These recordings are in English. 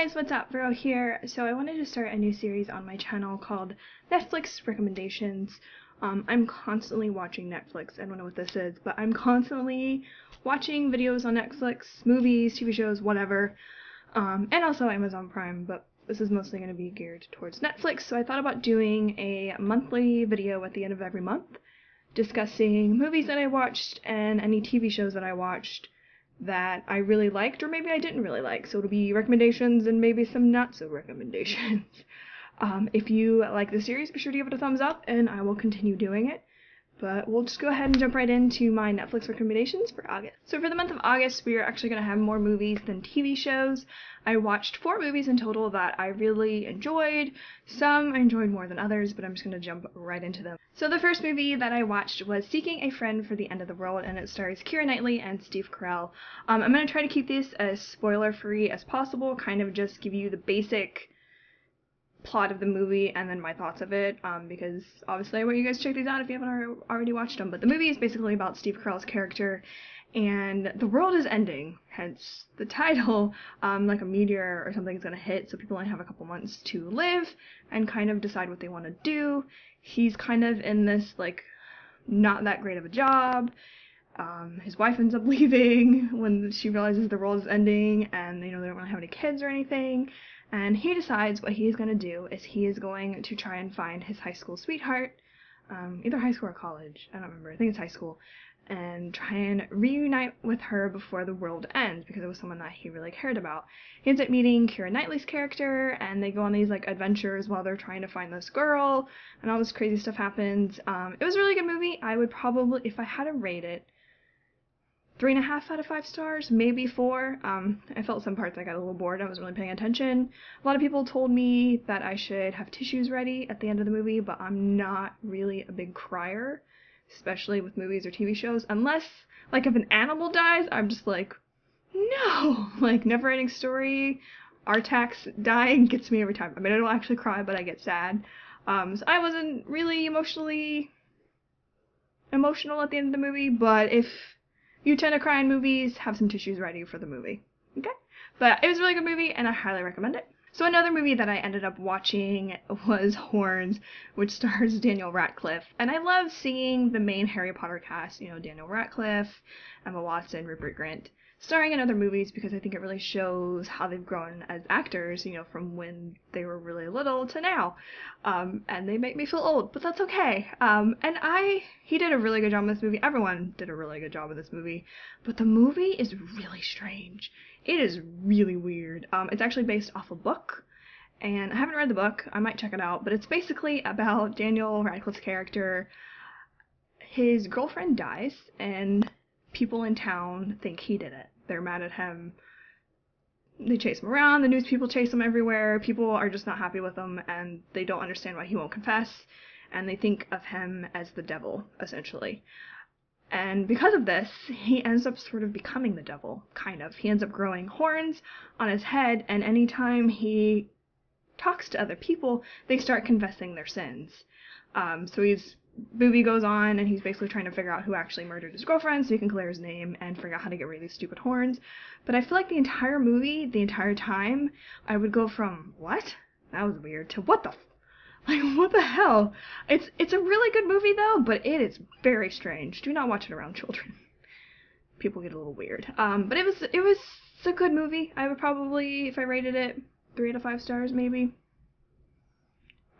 guys, what's up? Vero here. So I wanted to start a new series on my channel called Netflix Recommendations. I'm constantly watching Netflix. I don't know what this is, but I'm constantly watching videos on Netflix, movies, TV shows, whatever, and also Amazon Prime, but this is mostly going to be geared towards Netflix, so I thought about doing a monthly video at the end of every month discussing movies that I watched and any TV shows that I watched that I really liked or maybe I didn't really like. So it'll be recommendations and maybe some not so recommendations. If you like the series, be sure to give it a thumbs up and I will continue doing it. But we'll just go ahead and jump right into my Netflix recommendations for August. So for the month of August, we are actually going to have more movies than TV shows. I watched 4 movies in total that I really enjoyed. Some I enjoyed more than others, but I'm just going to jump right into them. So the first movie that I watched was Seeking a Friend for the End of the World, and it stars Keira Knightley and Steve Carell. I'm going to try to keep this as spoiler-free as possible, kind of just give you the basic plot of the movie and then my thoughts of it, because obviously I want you guys to check these out if you haven't already watched them. But the movie is basically about Steve Carell's character, and the world is ending, hence the title. Like a meteor or something is going to hit, so people only have a couple months to live and kind of decide what they want to do. He's kind of in this, like, not that great of a job. His wife ends up leaving when she realizes the world is ending, and they don't want to have any kids or anything. And he decides what he's going to do is he is going to try and find his high school sweetheart, either high school or college, I don't remember, I think it's high school, and try and reunite with her before the world ends, because it was someone that he really cared about. He ends up meeting Keira Knightley's character, and they go on these, like, adventures while they're trying to find this girl, and all this crazy stuff happens. It was a really good movie. I would probably, if I had to rate it, 3.5 out of 5 stars, maybe 4. I felt some parts I got a little bored. I wasn't really paying attention. A lot of people told me that I should have tissues ready at the end of the movie, but I'm not really a big crier, especially with movies or TV shows, unless, like, if an animal dies, I'm just like, no! Like, Neverending Story, Artax dying gets me every time. I mean, I don't actually cry, but I get sad. So I wasn't really emotional at the end of the movie, but if you tend to cry in movies, have some tissues ready for the movie. Okay? But it was a really good movie, and I highly recommend it. So another movie that I ended up watching was Horns, which stars Daniel Radcliffe. And I love seeing the main Harry Potter cast, you know, Daniel Radcliffe, Emma Watson, Rupert Grint, starring in other movies, because I think it really shows how they've grown as actors, you know, from when they were really little to now. And they make me feel old, but that's okay. He did a really good job in this movie. Everyone did a really good job in this movie. But the movie is really strange. It is really weird. It's actually based off a book, and I haven't read the book. I might check it out, but it's basically about Daniel Radcliffe's character. His girlfriend dies, and people in town think he did it. They're mad at him. They chase him around, the news people chase him everywhere, people are just not happy with him, and they don't understand why he won't confess, and they think of him as the devil, essentially. And because of this, he ends up sort of becoming the devil, kind of. He ends up growing horns on his head, and anytime he talks to other people, they start confessing their sins. So movie goes on, and he's basically trying to figure out who actually murdered his girlfriend so he can clear his name and figure out how to get rid of these stupid horns. But I feel like the entire movie, the entire time, I would go from, what? That was weird, to what the like, what the hell? It's a really good movie, though, but it is very strange. Do not watch it around children. People get a little weird. But it was a good movie. I would probably, if I rated it, 3 out of 5 stars, maybe.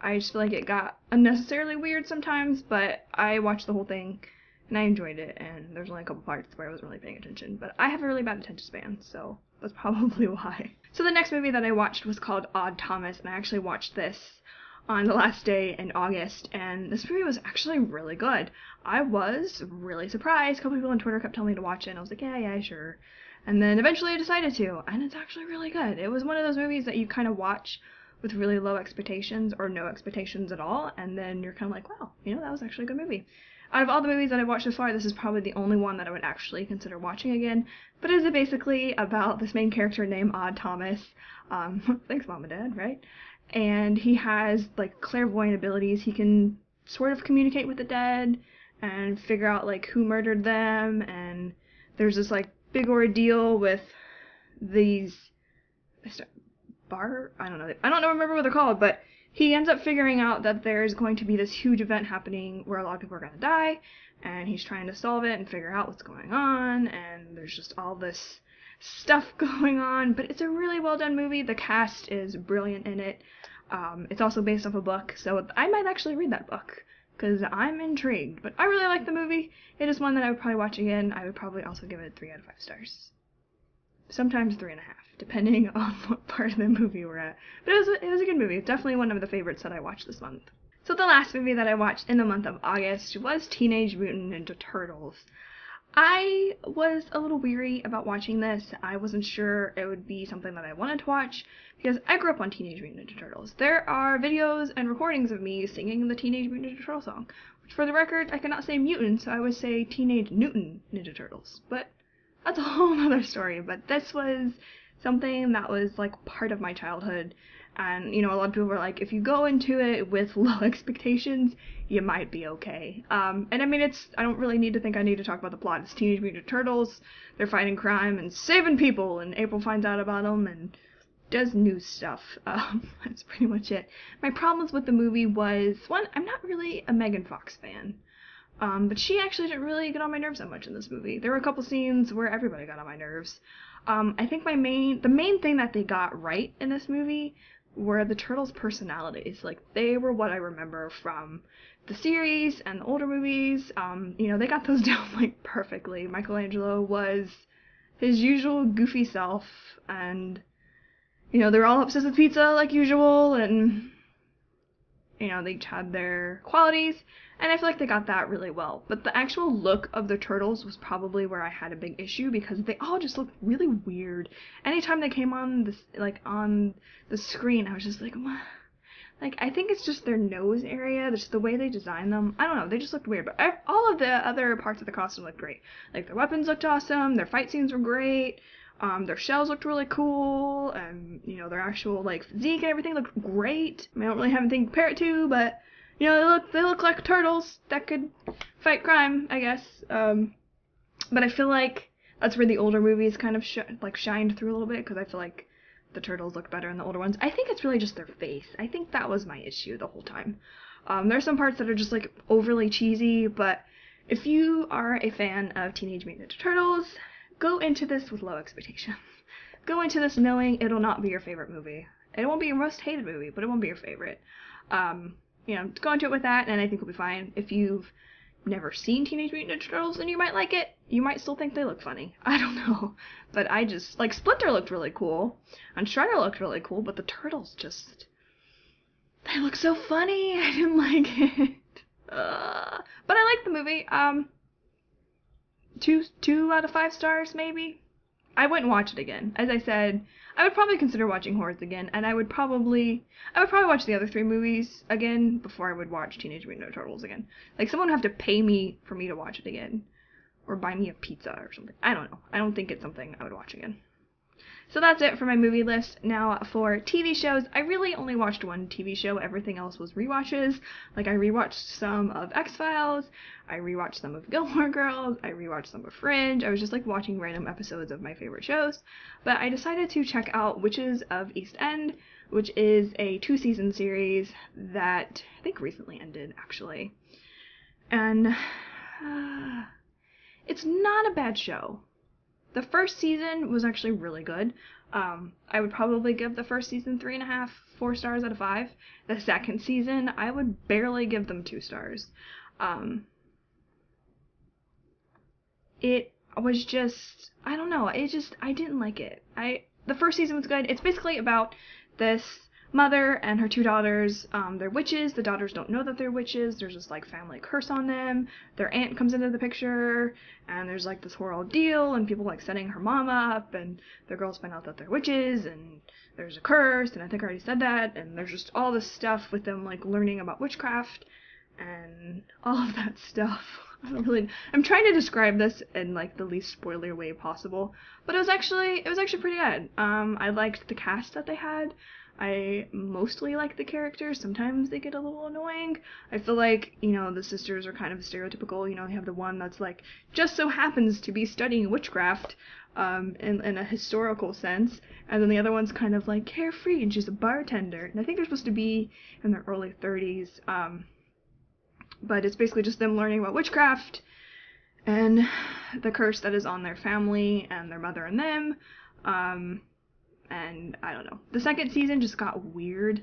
I just feel like it got unnecessarily weird sometimes, but I watched the whole thing, and I enjoyed it, and there's only a couple parts where I wasn't really paying attention, but I have a really bad attention span, so that's probably why. So the next movie that I watched was called Odd Thomas, and I actually watched this on the last day in August, and this movie was actually really good. I was really surprised. A couple people on Twitter kept telling me to watch it, and I was like, yeah, sure. And then eventually I decided to, and it's actually really good. It was one of those movies that you kind of watch with really low expectations or no expectations at all, and then you're kind of like, wow, you know, that was actually a good movie. Out of all the movies that I've watched so far, this is probably the only one that I would actually consider watching again, but it is basically about this main character named Odd Thomas. Thanks, Mom and Dad, right? And he has, like, clairvoyant abilities. He can sort of communicate with the dead and figure out, like, who murdered them, and there's this, like, big ordeal with these I don't know. I don't remember what they're called, but he ends up figuring out that there's going to be this huge event happening where a lot of people are going to die, and he's trying to solve it and figure out what's going on, and there's just all this stuff going on, but it's a really well done movie. The cast is brilliant in it. It's also based off a book, so I might actually read that book, because I'm intrigued. But I really like the movie. It is one that I would probably watch again. I would probably also give it 3 out of 5 stars. Sometimes 3.5, depending on what part of the movie we're at. But it was a good movie. It's definitely one of the favorites that I watched this month. So the last movie that I watched in the month of August was Teenage Mutant Ninja Turtles. I was a little weary about watching this. I wasn't sure it would be something that I wanted to watch because I grew up on Teenage Mutant Ninja Turtles. There are videos and recordings of me singing the Teenage Mutant Ninja Turtle song, which for the record, I cannot say mutant, so I would say Teenage Mutant Ninja Turtles. But that's a whole other story. But this was something that was like part of my childhood. And, you know, a lot of people were like, if you go into it with low expectations, you might be okay. And I mean, I don't really need to talk about the plot. It's Teenage Mutant Turtles, they're fighting crime and saving people, and April finds out about them and does new stuff. That's pretty much it. My problems with the movie was, one, I'm not really a Megan Fox fan. But she actually didn't really get on my nerves that much in this movie. There were a couple scenes where everybody got on my nerves. I think the main thing that they got right in this movie were the Turtles' personalities. Like, they were what I remember from the series and the older movies. You know, they got those down, like, perfectly. Michelangelo was his usual goofy self, and, you know, they were all obsessed with pizza, like usual, and, you know, they each had their qualities, and I feel like they got that really well. But the actual look of the Turtles was probably where I had a big issue, because they all just looked really weird. Anytime they came on this, like, on the screen, I was just like, what? Like, I think it's just their nose area, just the way they designed them. I don't know, they just looked weird. But all of the other parts of the costume looked great. Like, their weapons looked awesome, their fight scenes were great, their shells looked really cool, and, you know, their actual, like, physique and everything looked great. I mean, I don't really have anything to compare it to, but, you know, they look like turtles that could fight crime, I guess. But I feel like that's where the older movies kind of shined through a little bit, because I feel like the turtles look better in the older ones. I think it's really just their face. I think that was my issue the whole time. There's some parts that are just, like, overly cheesy, but if you are a fan of Teenage Mutant Ninja Turtles, go into this with low expectations. Go into this knowing it'll not be your favorite movie. It won't be your most hated movie, but it won't be your favorite. You know, go into it with that, and I think it'll be fine. If you've never seen Teenage Mutant Ninja Turtles, then you might like it. You might still think they look funny. I don't know. But I just, like, Splinter looked really cool, and Shredder looked really cool, but the Turtles just, they look so funny. I didn't like it. But I liked the movie. 2 out of 5 stars, maybe. I wouldn't watch it again. As I said, I would probably consider watching horrors again, and I would probably watch the other 3 movies again before I would watch Teenage Mutant Ninja Turtles again. Like, someone would have to pay me for me to watch it again, or buy me a pizza or something. I don't know. I don't think it's something I would watch again. So that's it for my movie list. Now for TV shows, I really only watched one TV show. Everything else was rewatches. Like, I rewatched some of X-Files, I rewatched some of Gilmore Girls, I rewatched some of Fringe. I was just, like, watching random episodes of my favorite shows. But I decided to check out Witches of East End, which is a 2-season series that I think recently ended, actually. And it's not a bad show. The first season was actually really good. I would probably give the first season 3.5, 4 stars out of 5. The second season, I would barely give them 2 stars. It was just, I don't know, I didn't like it. The first season was good. It's basically about this mother and her 2 daughters. They're witches. The daughters don't know that they're witches. There's this, like, family curse on them. Their aunt comes into the picture, and there's, like, this whole ordeal, and people, like, setting her mom up, and the girls find out that they're witches, and there's a curse, and I think I already said that, and there's just all this stuff with them, like, learning about witchcraft, and all of that stuff. I'm trying to describe this in, like, the least spoiler way possible, but it was actually pretty good. I liked the cast that they had. I mostly like the characters. Sometimes they get a little annoying. I feel like, you know, the sisters are kind of stereotypical. You know, you have the one that's like, just so happens to be studying witchcraft, in a historical sense, and then the other one's kind of like carefree and she's a bartender. And I think they're supposed to be in their early 30s, but it's basically just them learning about witchcraft and the curse that is on their family and their mother and them. And I don't know. The second season just got weird.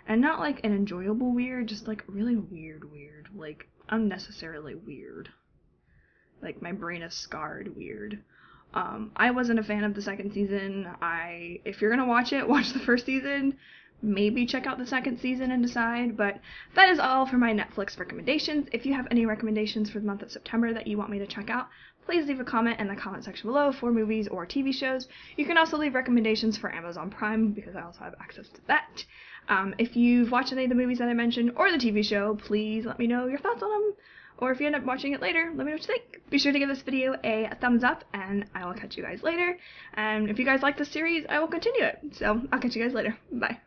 And not like an enjoyable weird, just like really weird. Like unnecessarily weird. Like my brain is scarred weird. I wasn't a fan of the second season. If you're gonna watch it, watch the first season. Maybe check out the second season and decide, but that is all for my Netflix recommendations. If you have any recommendations for the month of September that you want me to check out, please leave a comment in the comment section below for movies or TV shows. You can also leave recommendations for Amazon Prime, because I also have access to that. If you've watched any of the movies that I mentioned, or the TV show, please let me know your thoughts on them. Or if you end up watching it later, let me know what you think. Be sure to give this video a thumbs up, and I will catch you guys later. And if you guys like this series, I will continue it. So, I'll catch you guys later. Bye.